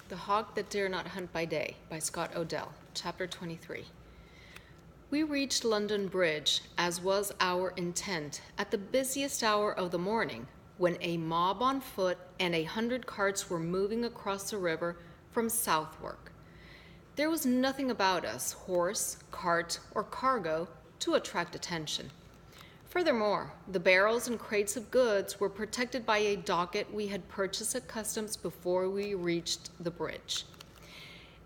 The Hawk That Dare Not Hunt by Day by Scott Odell, Chapter 23. We reached London Bridge, as was our intent, at the busiest hour of the morning, when a mob on foot and 100 carts were moving across the river from Southwark. There was nothing about us, horse, cart, or cargo, to attract attention. Furthermore, the barrels and crates of goods were protected by a docket we had purchased at customs before we reached the bridge.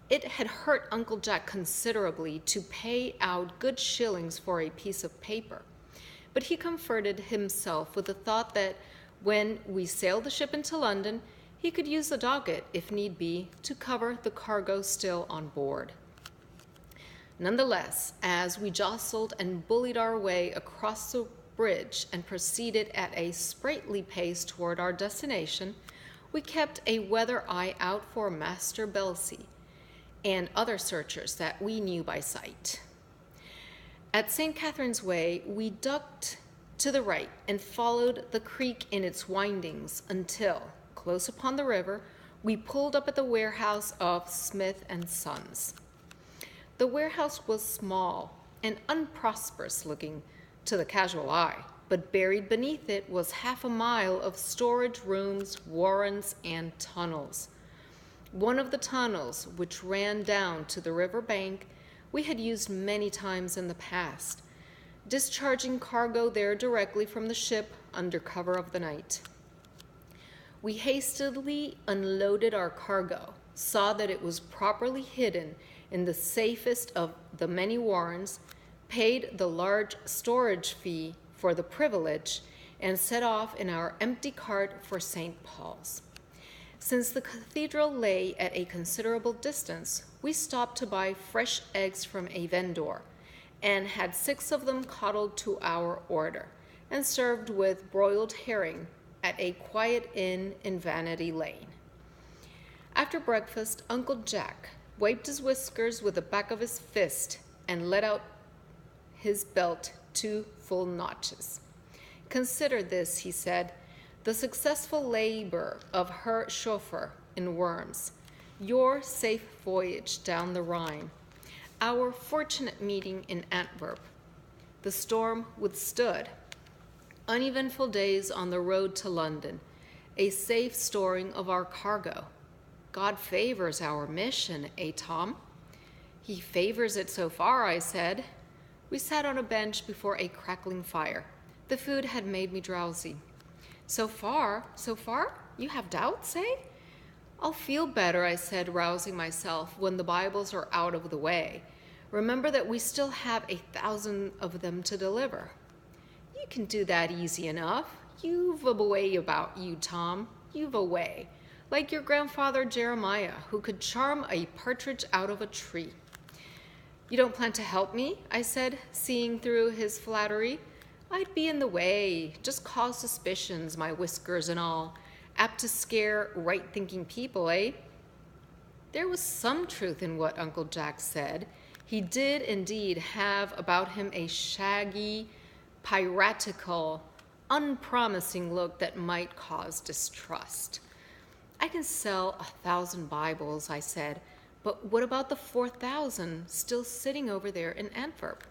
It had hurt Uncle Jack considerably to pay out good shillings for a piece of paper, but he comforted himself with the thought that when we sailed the ship into London, he could use the docket, if need be, to cover the cargo still on board. Nonetheless, as we jostled and bullied our way across the bridge and proceeded at a sprightly pace toward our destination, we kept a weather eye out for Master Belsey and other searchers that we knew by sight. At St. Catherine's Way, we ducked to the right and followed the creek in its windings until, close upon the river, we pulled up at the warehouse of Smith and Sons. The warehouse was small and unprosperous looking to the casual eye, but buried beneath it was half a mile of storage rooms, warrens, and tunnels. One of the tunnels, which ran down to the river bank, we had used many times in the past, discharging cargo there directly from the ship under cover of the night. We hastily unloaded our cargo, saw that it was properly hidden in the safest of the many warrens, paid the large storage fee for the privilege, and set off in our empty cart for St. Paul's. Since the cathedral lay at a considerable distance, we stopped to buy fresh eggs from a vendor, and had 6 of them coddled to our order, and served with broiled herring at a quiet inn in Vanity Lane. After breakfast, Uncle Jack wiped his whiskers with the back of his fist and let out his belt 2 full notches. "Consider this," he said, "the successful labor of Herr Schoeffer in Worms, your safe voyage down the Rhine, our fortunate meeting in Antwerp, the storm withstood, uneventful days on the road to London, a safe storing of our cargo. God favors our mission, eh, Tom?" "He favors it so far," I said. We sat on a bench before a crackling fire. The food had made me drowsy. So far? You have doubts, eh?" "I'll feel better," I said, rousing myself, "when the Bibles are out of the way. Remember that we still have 1,000 of them to deliver." "You can do that easy enough. You've a way about you, Tom. You've a way. Like your grandfather Jeremiah, who could charm a partridge out of a tree." "You don't plan to help me?" I said, seeing through his flattery. "I'd be in the way, just cause suspicions, my whiskers and all. Apt to scare right-thinking people, eh?" There was some truth in what Uncle Jack said. He did indeed have about him a shaggy, piratical, unpromising look that might cause distrust. "I can sell 1,000 Bibles," I said, "but what about the 4,000 still sitting over there in Antwerp?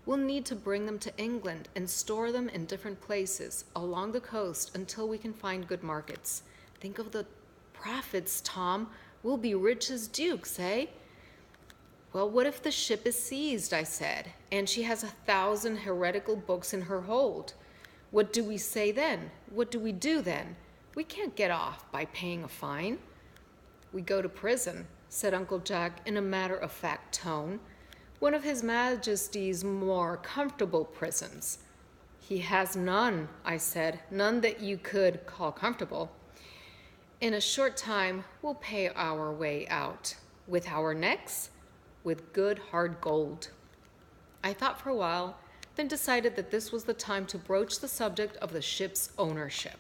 We'll need to bring them to England and store them in different places along the coast until we can find good markets. Think of the profits, Tom. We'll be rich as dukes, eh?" "Well, what if the ship is seized," I said, "and she has 1,000 heretical books in her hold? What do we say then? What do we do then? We can't get off by paying a fine." "We go to prison," said Uncle Jack in a matter-of-fact tone. "One of His Majesty's more comfortable prisons." "He has none," I said, "none that you could call comfortable." "In a short time, we'll pay our way out." "With our necks?" "With good hard gold." I thought for a while, then decided that this was the time to broach the subject of the ship's ownership.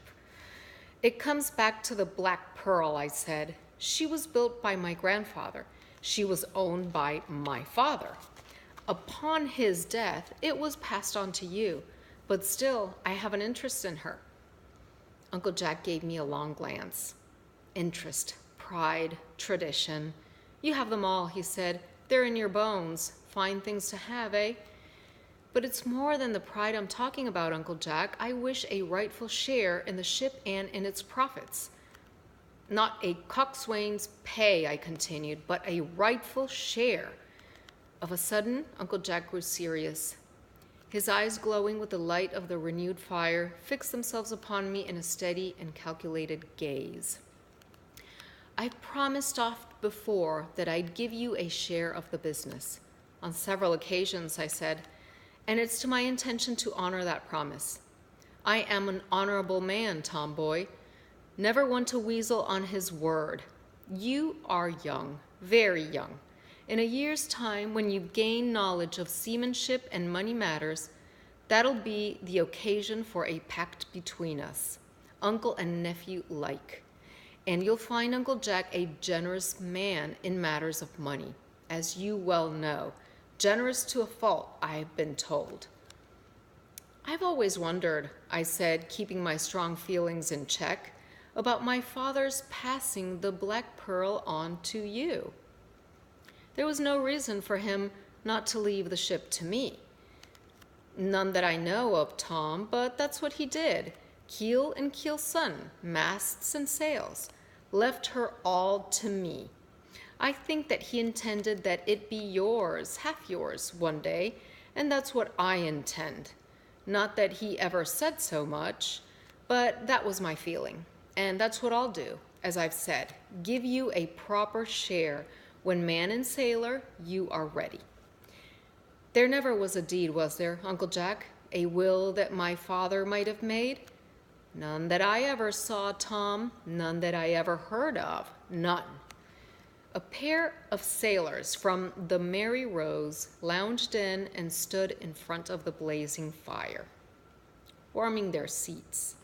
"It comes back to the Black Pearl," I said. "She was built by my grandfather. She was owned by my father. Upon his death, it was passed on to you, but still, I have an interest in her." Uncle Jack gave me a long glance. "Interest, pride, tradition. You have them all, he said. They're in your bones. Fine things to have, eh? But it's more than the pride I'm talking about, Uncle Jack. I wish a rightful share in the ship and in its profits. Not a coxswain's pay, I continued, but a rightful share. Of a sudden, Uncle Jack grew serious. His eyes, glowing with the light of the renewed fire, fixed themselves upon me in a steady and calculated gaze. I've promised oft before that I'd give you a share of the business. On several occasions, I said, and it's to my intention to honor that promise. I am an honorable man, Tomboy, never one to weasel on his word. You are young, very young. In a year's time, when you gain knowledge of seamanship and money matters, that'll be the occasion for a pact between us, uncle and nephew alike. And you'll find Uncle Jack a generous man in matters of money, as you well know. Generous to a fault, I've been told. I've always wondered, I said, keeping my strong feelings in check, about my father's passing the Black Pearl on to you. There was no reason for him not to leave the ship to me. None that I know of, Tom, but that's what he did. Keel and keelson, masts and sails. Left her all to me. I think that he intended that it be yours, half yours, one day, and that's what I intend. Not that he ever said so much, but that was my feeling. And that's what I'll do, as I've said, give you a proper share. When man and sailor, you are ready. There never was a deed, was there, Uncle Jack? A will that my father might have made? None that I ever saw, Tom. None that I ever heard of. None. A pair of sailors from the Mary Rose lounged in and stood in front of the blazing fire, warming their seats.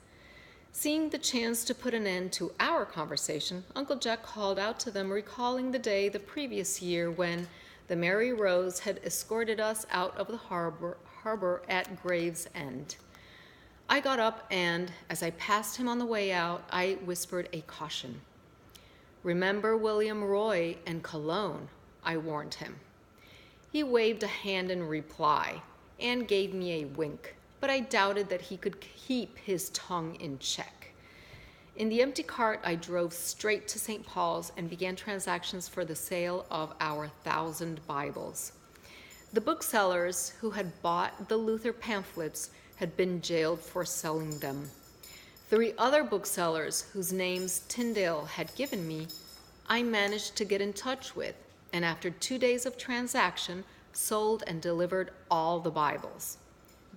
Seeing the chance to put an end to our conversation, Uncle Jack called out to them, recalling the day the previous year when the Mary Rose had escorted us out of the harbor at Gravesend. I got up and, as I passed him on the way out, I whispered a caution. Remember William Roy and Cologne, I warned him. He waved a hand in reply and gave me a wink, but I doubted that he could keep his tongue in check. In the empty cart, I drove straight to St. Paul's and began transactions for the sale of our 1,000 Bibles. The booksellers who had bought the Luther pamphlets had been jailed for selling them. 3 other booksellers whose names Tyndale had given me, I managed to get in touch with, and after 2 days of transaction, sold and delivered all the Bibles,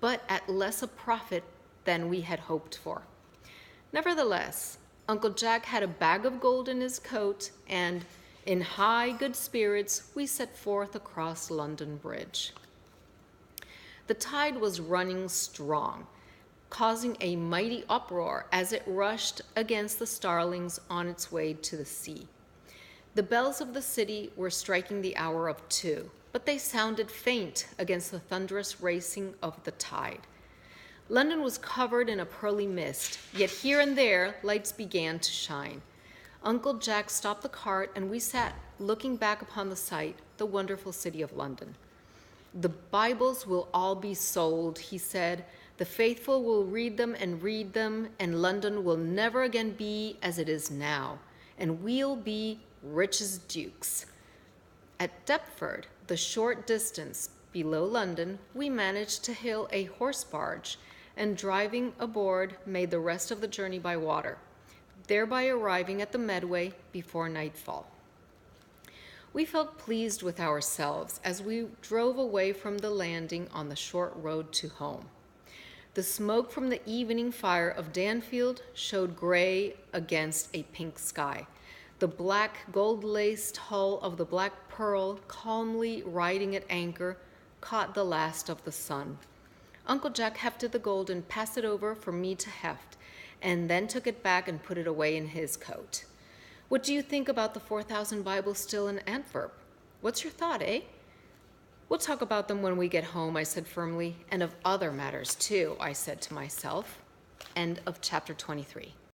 but at less a profit than we had hoped for. Nevertheless, Uncle Jack had a bag of gold in his coat, and in high good spirits, we set forth across London Bridge. The tide was running strong, causing a mighty uproar as it rushed against the starlings on its way to the sea. The bells of the city were striking the hour of 2, but they sounded faint against the thunderous racing of the tide. London was covered in a pearly mist, yet here and there lights began to shine. Uncle Jack stopped the cart, and we sat looking back upon the sight, the wonderful city of London. The Bibles will all be sold, he said. The faithful will read them, and London will never again be as it is now, and we'll be rich as dukes. At Deptford, the short distance below London, we managed to hail a horse barge, and driving aboard, made the rest of the journey by water, thereby arriving at the Medway before nightfall. We felt pleased with ourselves as we drove away from the landing on the short road to home. The smoke from the evening fire of Danfield showed gray against a pink sky. The black, gold-laced hull of the Black Pearl, calmly riding at anchor, caught the last of the sun. Uncle Jack hefted the gold and passed it over for me to heft, and then took it back and put it away in his coat. What do you think about the 4,000 Bibles still in Antwerp? What's your thought, eh? We'll talk about them when we get home, I said firmly, and of other matters too, I said to myself. End of chapter 23.